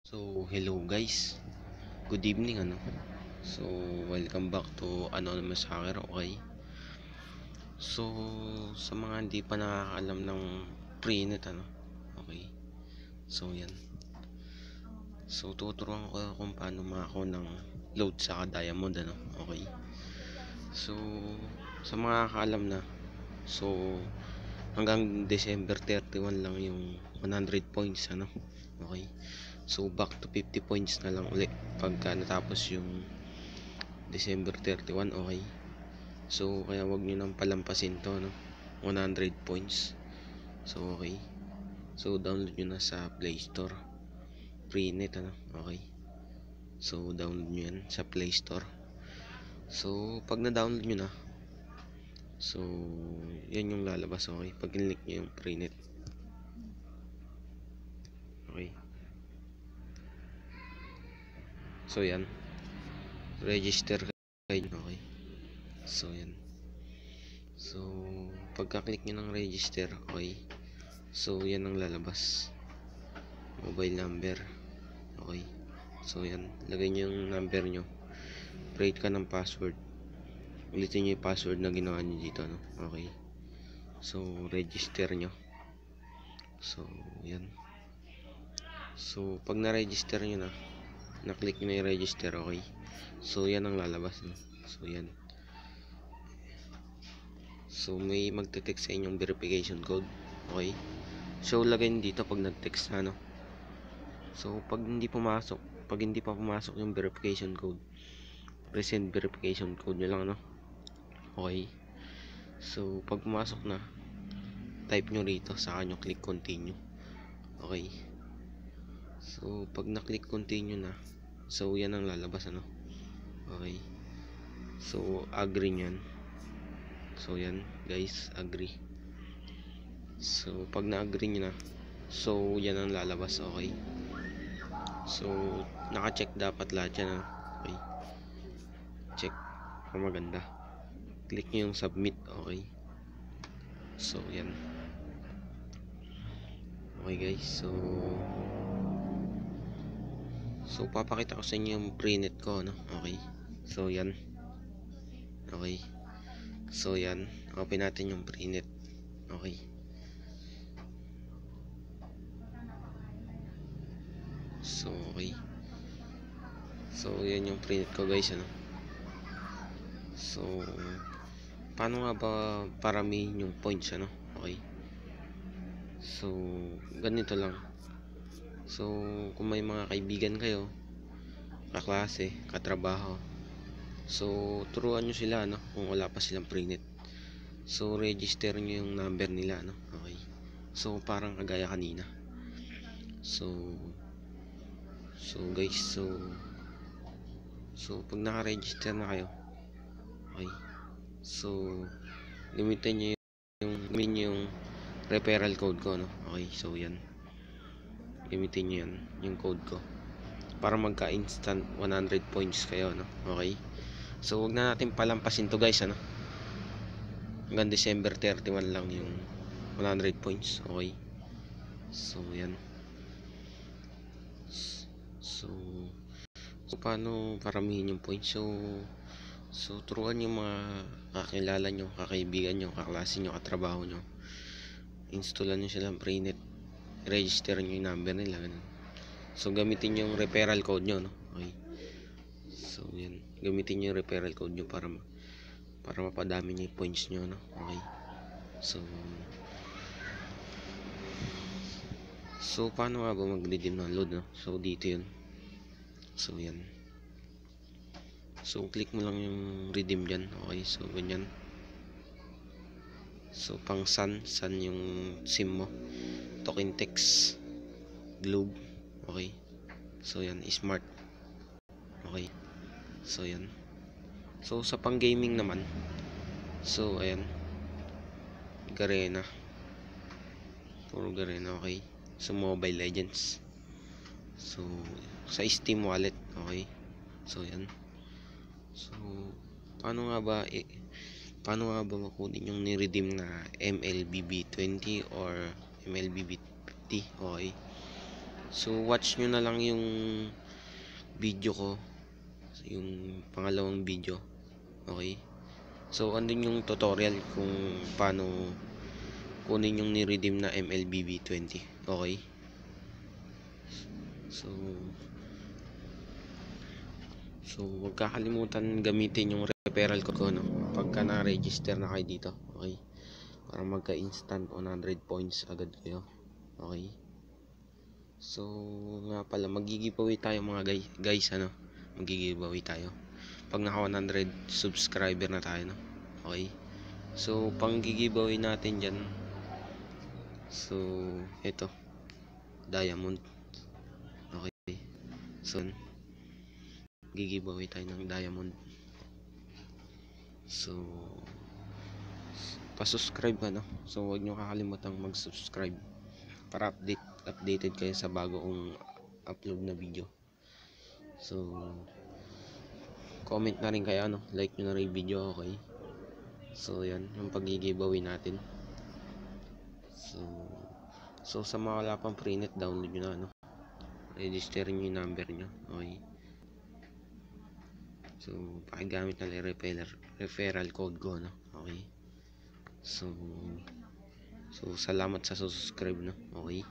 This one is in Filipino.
So, hello guys. Good evening So, welcome back to Anonymous Hacker, okay? So, sa mga hindi pa nakakaalam ng Freenet okay? So, yan. So, tuturuan ko kung paano makakuha ng load sa diamond okay? So, sa mga nakakaalam na, so hanggang December 31 lang yung 100 points okay? So back to 50 points na lang ulit pagka natapos yung December 31, okay? So kaya wag nyo nang palampasin to 100 points. So okay. So download nyo na sa Play Store. Freenet okay? So download nyo yan sa Play Store. So pag na-download nyo na, so yan yung lalabas, okay? Pag click nyo yung Freenet, okay? So yan, register kayo, okay? So yan. So pagka-click nyo ng register, okay? So yan ang lalabas, mobile number, okay? So yan, lagay nyo yung number nyo, create ka ng password, ulitin nyo yung password na ginawa nyo dito okay? So register nyo. So yan. So pag na-register nyo na-click nyo na yung register, okay? So yan ang lalabas so yan. So may magte-text sa inyong verification code, okay? So lagay nyo dito pag nag-text so pag hindi pa pumasok yung verification code, present verification code nyo lang okay? So pag pumasok na, type nyo rito, saka nyo click continue, okay? So pag na-click continue na, so yan ang lalabas okay? So agree nyan. So yan guys, agree. So pag na-agree nyo na, so yan ang lalabas, okay? So naka-check dapat lahat yan okay? Check kung maganda, click nyo yung submit, okay? So yan, okay guys. So papakita ko sa inyo yung Freenet ko okay? So yan, okay? So yan, open natin yung Freenet, okay? So okay. So yan yung Freenet ko guys So paano nga ba paramihin yung points okay? So ganito lang. So kung may mga kaibigan kayo, kaklase, katrabaho, so turuan nyo sila kung wala pa silang Freenet. So register nyo yung number nila okay? So parang kagaya kanina. So guys, so pag naka-register na kayo, okay? So gamitin nyo yung referral code ko okay? So yan, gamitin nyo yan, yung code ko, para magka-instant 100 points kayo okay? So wag na natin palampasin to guys hanggang December 31 lang yung 100 points, okay? So yan. So paano paramihin yung points? So turuan yung mga kakilala nyo, kakaibigan nyo, kaklase nyo, katrabaho nyo, installan nyo silang Freenet, register nyo yung number nila, ganun. So gamitin yung referral code nyo okay? So yan, gamitin nyo yung referral code nyo para mapadami nyo yung points nyo okay? So paano nga ba mag-redeem ng load so dito yun. So yan, so click mo lang yung redeem dyan, okay? So ganyan. So pang sun yung sim mo, token text, globe, okay? So yan, smart, okay? So yan. So sa pang gaming naman, so ayan, Garena, puro Garena, okay? So Mobile Legends, so sa Steam wallet, okay? So yan. So paano nga ba makunin yung ni-redeem na MLBB 20 or MLBB 50, okay? So watch nyo na lang yung video ko, yung pangalawang video. Okay, so andun yung tutorial kung paano kunin yung ni-redeem na MLBB20. Okay, so huwag kakalimutan gamitin yung referral code ko, no, pagka na-register na kayo dito. Okay, para magka-instant 100 points agad kayo. Okay, so nga pala, mag-giveaway tayo mga guys, ano, mag-giveaway tayo pag naka 100 subscriber na tayo, no. Okay, so pang giveaway natin dyan, so ito, diamond. Okay, so giveaway tayo ng diamond. So pa-subscribe ka, no, so huwag nyo kakalimutang mag-subscribe para updated kayo sa bago kong upload na video. So comment na rin kayo, ano, like nyo na rin video. Okay, so yan yung pag-giveaway natin. So sa mga wala pang freenet, download nyo na, ano, register nyo yung number nyo. Okay, so pakigamit na lang referral code ko, no. Okay, so salamat sa subscribe, no. Okay.